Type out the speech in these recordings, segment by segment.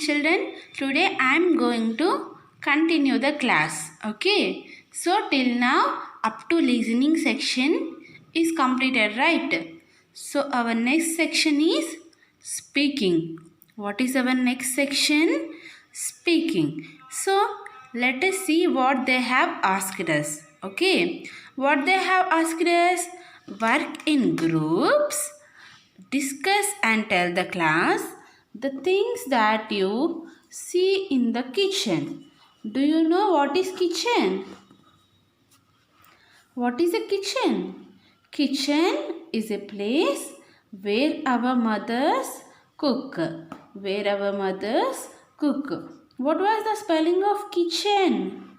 children, today I am going to continue the class. Okay. So till now up to listening section is completed, right? So our next section is speaking. What is our next section? Speaking. So let us see what they have asked us. Okay. What they have asked us? Work in groups. Discuss and tell the class the things that you see in the kitchen. Do you know what is kitchen? What is a kitchen? Kitchen is a place where our mothers cook. Where our mothers cook. What was the spelling of kitchen?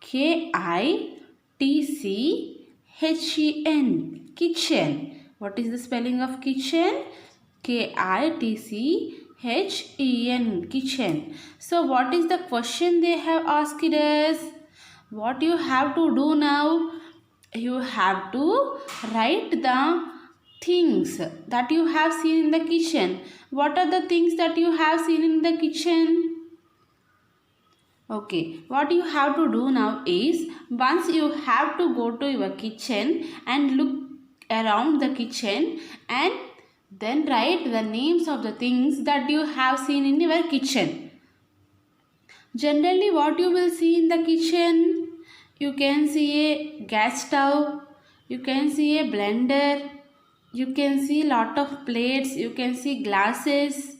Kitchen. Kitchen. What is the spelling of kitchen? Kitchen. Kitchen. So what is the question they have asked us? What you have to do now? You have to write the things that you have seen in the kitchen. What are the things that you have seen in the kitchen? Okay, what you have to do now is, once you have to go to your kitchen and look around the kitchen and then write the names of the things that you have seen in your kitchen. Generally, what you will see in the kitchen? You can see a gas stove, you can see a blender, you can see lot of plates, you can see glasses,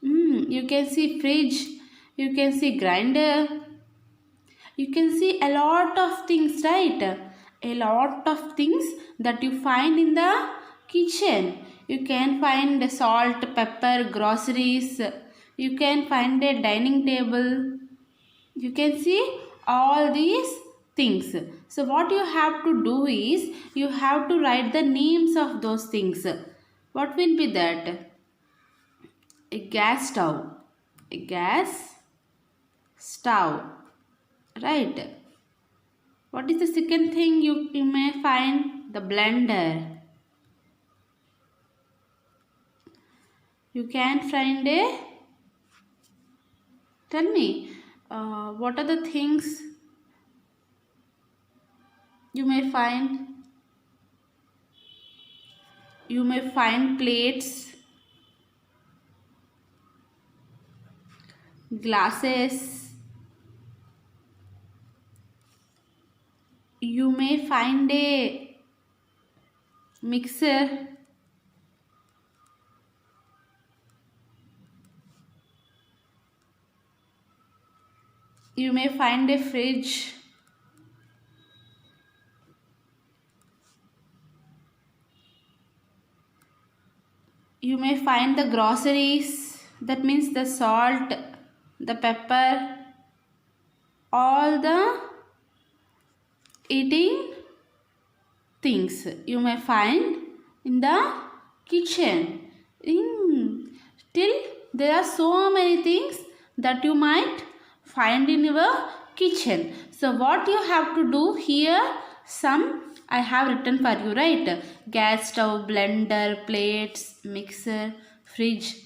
you can see fridge, you can see grinder, you can see a lot of things, right? A lot of things that you find in the kitchen. You can find salt, pepper, groceries, you can find a dining table, you can see all these things. So what you have to do is, you have to write the names of those things. What will be that? A gas stove. A gas stove. Right. What is the second thing you may find? The blender. You can find a... Tell me, what are the things you may find? You may find plates, glasses. You may find a mixer. You may find a fridge. You may find the groceries, that means the salt, the pepper, all the eating things you may find in the kitchen. Still, there are so many things that you might find in your kitchen. So what you have to do here, some I have written for you, right? Gas stove, blender, plates, mixer, fridge,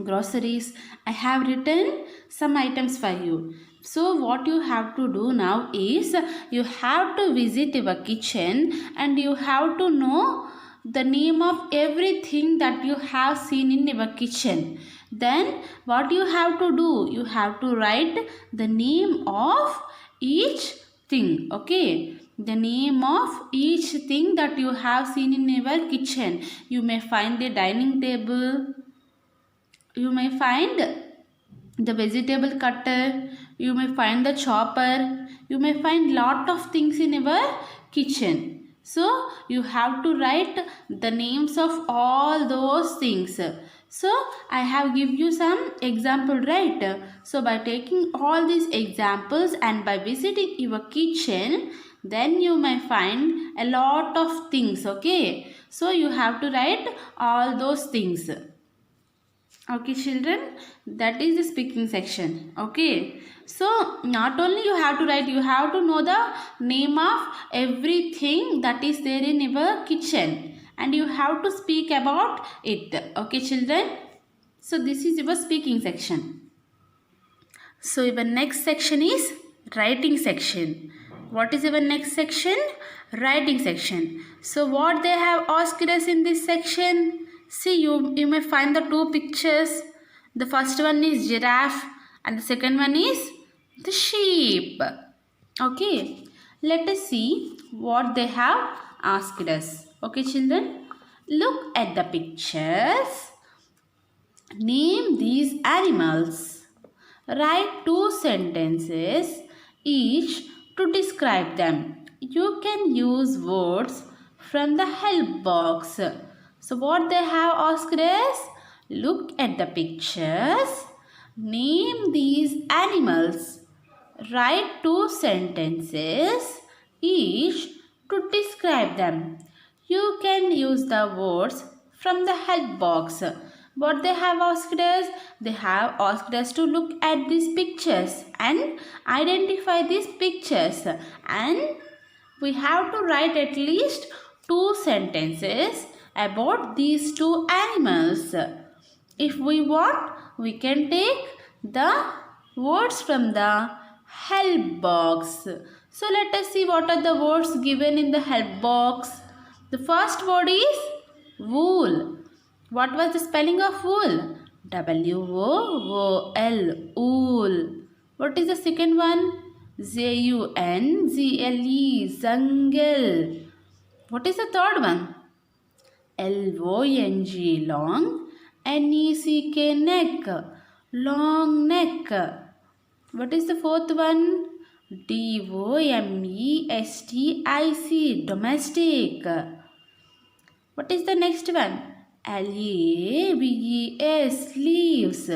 groceries. I have written some items for you. So what you have to do now is, you have to visit your kitchen and you have to know the name of everything that you have seen in your kitchen. Then what you have to do? You have to write the name of each thing. Okay, the name of each thing that you have seen in your kitchen. You may find the dining table, you may find the vegetable cutter, you may find the chopper, you may find lot of things in your kitchen. So you have to write the names of all those things. So I have give you some example, right? So by taking all these examples and by visiting your kitchen, then you may find a lot of things. Okay, so you have to write all those things. Okay children, that is the speaking section. Okay, so not only you have to write, you have to know the name of everything that is there in your kitchen and you have to speak about it. Okay children, so this is your speaking section. So your next section is writing section. What is your next section? Writing section. So what they have asked us in this section? See, you may find the two pictures. The first one is giraffe and the second one is the sheep. Okay. Let us see what they have asked us. Okay, children. Look at the pictures. Name these animals. Write two sentences each to describe them. You can use words from the help box. So what they have asked is, look at the pictures. Name these animals. Write two sentences each to describe them. You can use the words from the help box. What they have asked us? They have asked us to look at these pictures and identify these pictures. And we have to write at least two sentences about these two animals. If we want, we can take the words from the help box. So let us see what are the words given in the help box. The first word is wool. What was the spelling of wool? W-O-O-L, wool. What is the second one? Z-U-N-G-L-E, jungle. What is the third one? L-O-N-G, long. N-E-C-K, neck, long neck. What is the fourth one? D-O-M-E-S-T-I-C, domestic. What is the next one? L-E-A-B-E-S, leaves.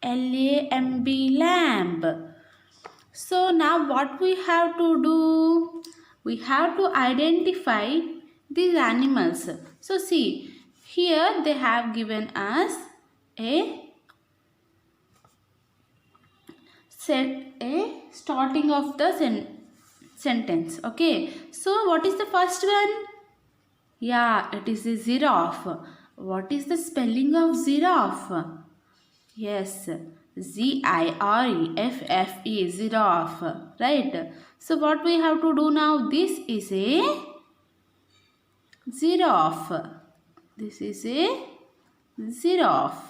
L-A-M-B, lamb. So now what we have to do? We have to identify these animals. So see, here they have given us a starting of the sentence. Okay, so what is the first one? Yeah, it is a giraffe. What is the spelling of giraffe? Yes, Z-I-R-E-F-F-E, giraffe. Right? So what we have to do now? This is a giraffe. This is a giraffe.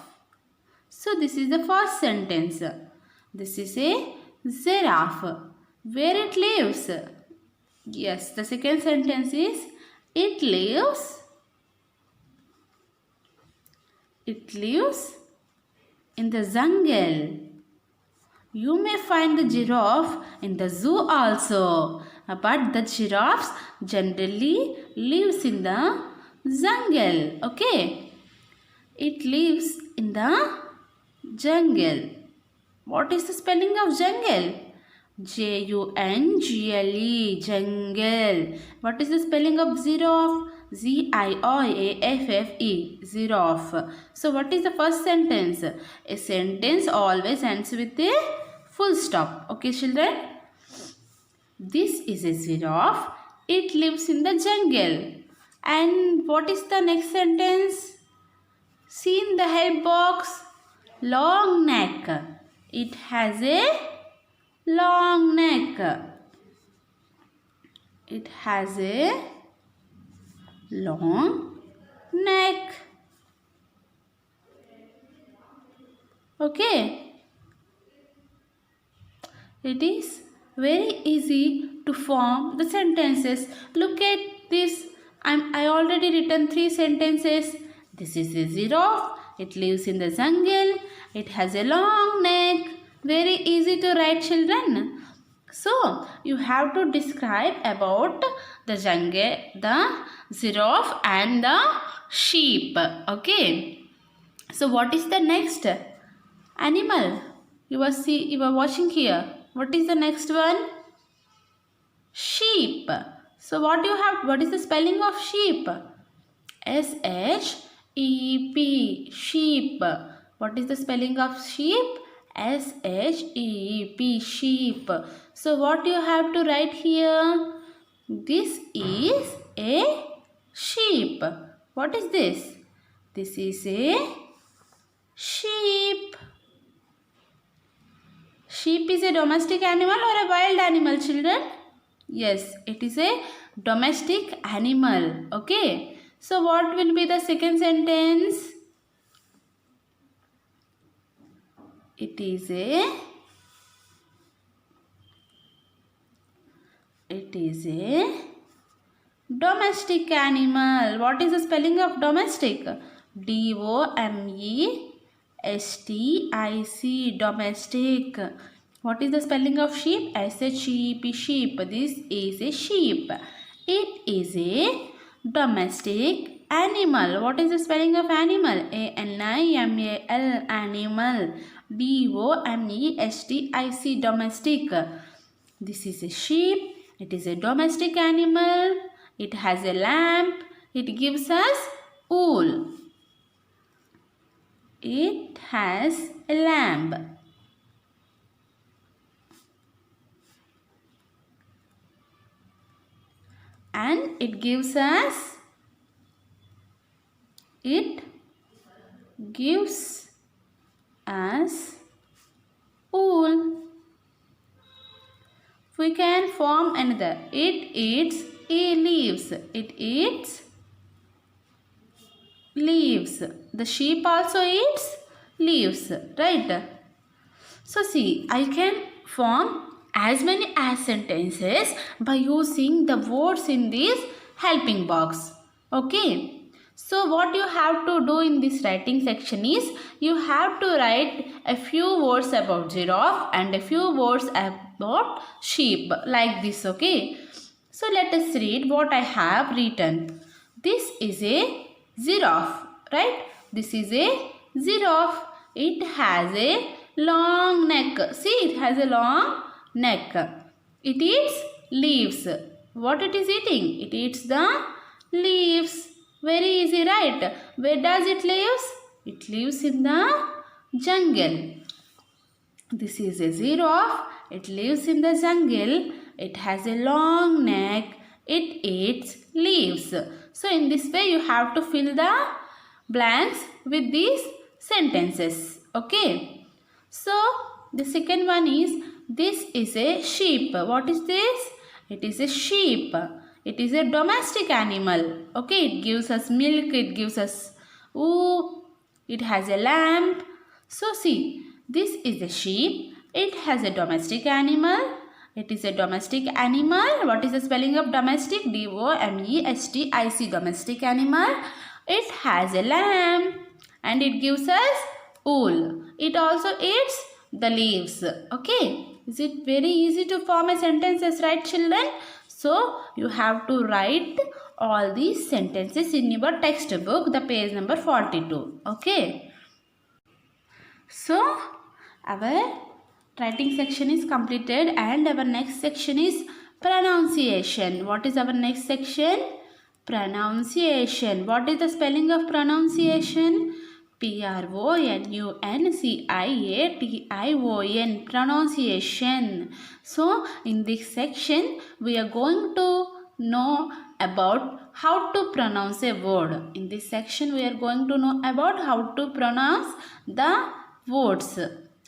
So this is the first sentence. This is a giraffe. Where it lives? Yes, the second sentence is it lives in the jungle. You may find the giraffe in the zoo also, but the giraffes generally lives in the jungle. Okay, it lives in the jungle. What is the spelling of jungle? J-U-N-G-L-E, jungle. What is the spelling of giraffe? Z-I-R-A-F-F-E, giraffe. So what is the first sentence? A sentence always ends with a full stop. Okay, children? This is a giraffe. It lives in the jungle. And what is the next sentence? See in the help box. Long neck. It has a long neck. It has a long neck. Okay. It is very easy to form the sentences. Look at this. I already written 3 sentences. This is a giraffe. It lives in the jungle. It has a long neck. Very easy to write, children. So, you have to describe about the jungle, the giraffe and the sheep. Okay. So, what is the next animal? You are watching here. What is the next one? Sheep. So, what is the spelling of sheep? S-H-E-E-P, sheep. What is the spelling of sheep? S-H-E-E-P, sheep. So what you have to write here? This is a sheep. What is this? This is a sheep. Sheep is a domestic animal or a wild animal, children? Yes, it is a domestic animal. Okay. So what will be the second sentence? It is a domestic animal. What is the spelling of domestic? domestic. Domestic. What is the spelling of sheep? sheep. Sheep. This is a sheep. It is a domestic animal. What is the spelling of animal? animal. Animal. domestic. This is a sheep. It is a domestic animal. It has a lamp. It gives us wool. It has a lamp. And it gives us wool. We can form another. It eats leaves. It eats leaves. The sheep also eats leaves, right? So see, I can form as many as sentences by using the words in this helping box. Okay. So what you have to do in this writing section is, you have to write a few words about giraffe and a few words about sheep, like this. Okay. So let us read what I have written. This is a giraffe, right? This is a giraffe. It has a long neck. See, it has a long neck. It eats leaves. What it is eating? It eats the leaves. Very easy, right? Where does it live? It lives in the jungle. This is a giraffe. It lives in the jungle. It has a long neck. It eats leaves. So in this way you have to fill the blanks with these sentences. Okay. So the second one is, this is a sheep. What is this? It is a sheep. It is a domestic animal. Okay. It gives us milk. It gives us wool. It has a lamb. So see, this is a sheep. It has a domestic animal. It is a domestic animal. What is the spelling of domestic? domestic. Domestic animal. It has a lamb and it gives us wool. It also eats the leaves. Okay. Is it very easy to form a sentences, right, children? So you have to write all these sentences in your textbook, the page number 42. Okay. So our writing section is completed and our next section is pronunciation. What is our next section? Pronunciation. What is the spelling of pronunciation? pronunciation. Pronunciation. So in this section we are going to know about how to pronounce a word. In this section we are going to know about how to pronounce the words.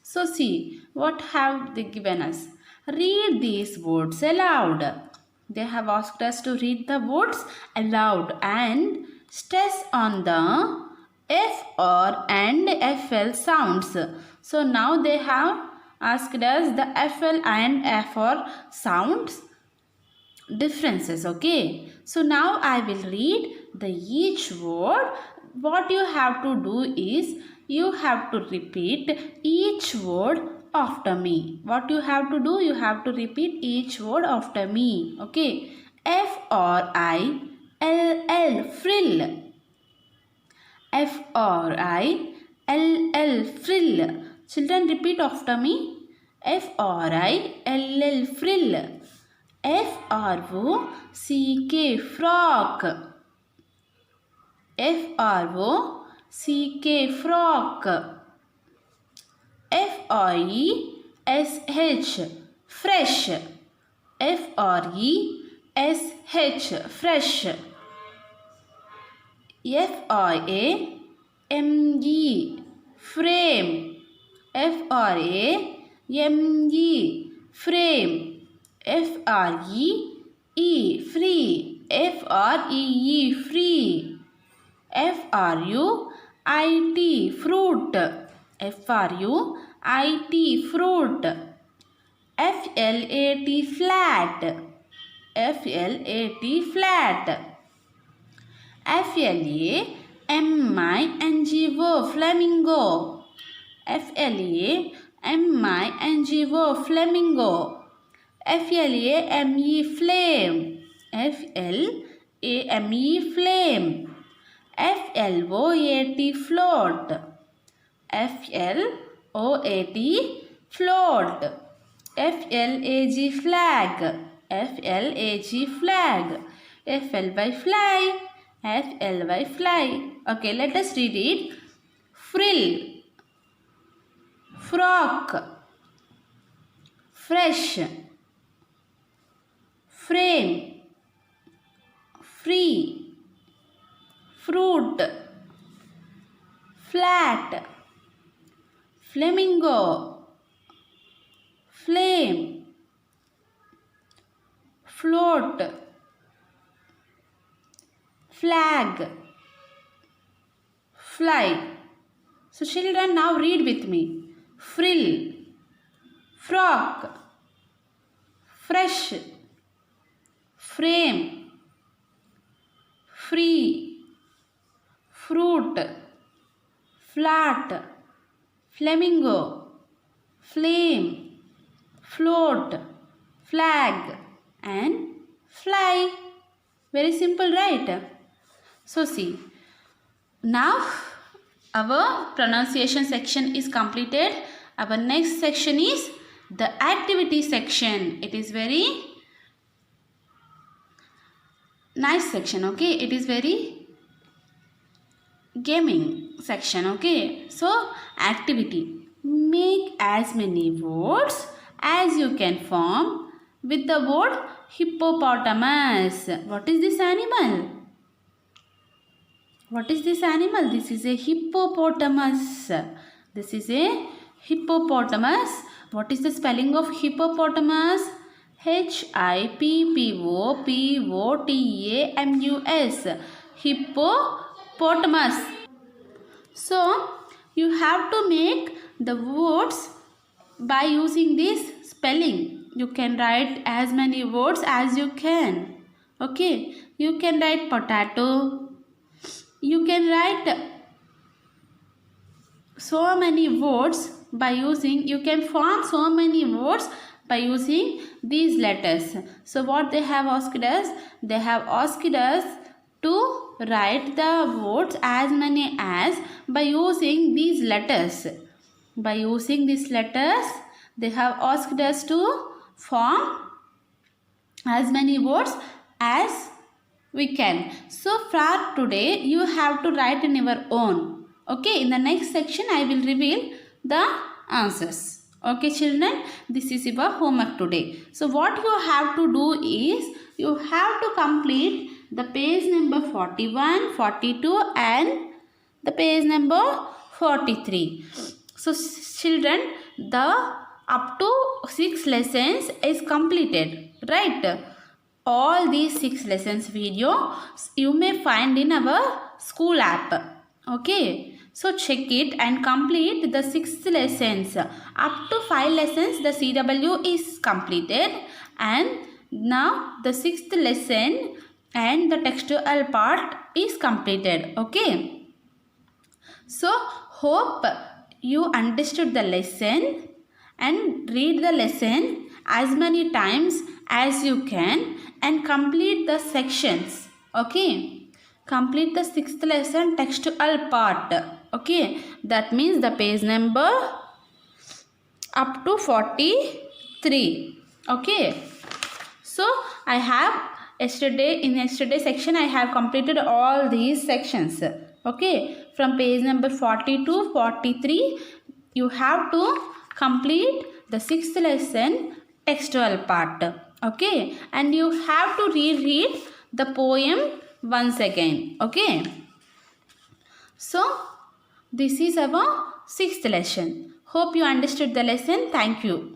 So see, what have they given us? Read these words aloud. They have asked us to read the words aloud and stress on the F, R and FL sounds. So now they have asked us the FL and FR sounds differences. Okay. So now I will read the each word. What you have to do is, you have to repeat each word after me. What you have to do? You have to repeat each word after me. Okay. frill. Frill. frill. Frill. Children, repeat after me. frill. Frill. FROCK. Frock. FROCK. Frock. FRESH. Fresh. FRESH. Fresh. FRAME. Frame. FRAME. M-E, frame. F-R-E-E, free. F-R-E-E, free. F-R-U-I-T, fruit. F-R-U-I-T, fruit. F-L-A-T, flat. F-L-A-T, flat. F-L-A-M-I-N-G-O, flamingo. F-L-A-M-I-N-G-O, flamingo. F-L-A-M-E, flame. F-L-A-M-E, flame. F-L-O-A-T, float. F-L-O-A-T, float. F-L-A-G, flag. F-L-A-G, flag. F-L-Y, fly. F-L-Y, fly. Okay, let us read it. Frill, frock, fresh, frame, free, fruit, flat, flamingo, flame, float, flag, fly. So children, now read with me. Frill, frock, fresh, frame, free, fruit, flat, flamingo, flame, float, flag and fly. Very simple, right? So see, now our pronunciation section is completed. Our next section is the activity section. It is very nice section, okay? It is very gaming section, okay? So activity. Make as many words as you can form with the word hippopotamus. What is this animal? What is this animal? This is a hippopotamus. This is a hippopotamus. What is the spelling of hippopotamus? Hippopotamus. Hippopotamus. So, you have to make the words by using this spelling. You can write as many words as you can. Okay. You can write potato. You can write so many words by using, you can form so many words by using these letters. So what they have asked us? They have asked us to write the words as many as by using these letters. By using these letters, they have asked us to form as many words as we can. So for today, you have to write in your own. Okay, in the next section, I will reveal the answers. Okay, children, this is your homework today. So what you have to do is, you have to complete the page number 41, 42 and the page number 43. So children, the up to 6 lessons is completed, right? All these 6 lessons video you may find in our school app. Okay. So check it and complete the 6 lessons. Up to 5 lessons the CW is completed. And now the 6th lesson and the textual part is completed. Okay. So hope you understood the lesson and read the lesson as many times as you can and complete the sections. Okay. Complete the 6th lesson textual part. Okay. That means the page number up to 43. Okay. So I have in yesterday section I have completed all these sections. Okay. From page number 40 to 43 you have to complete the 6th lesson textual part. Okay. And you have to reread the poem once again. Okay. So this is our 6th lesson. Hope you understood the lesson. Thank you.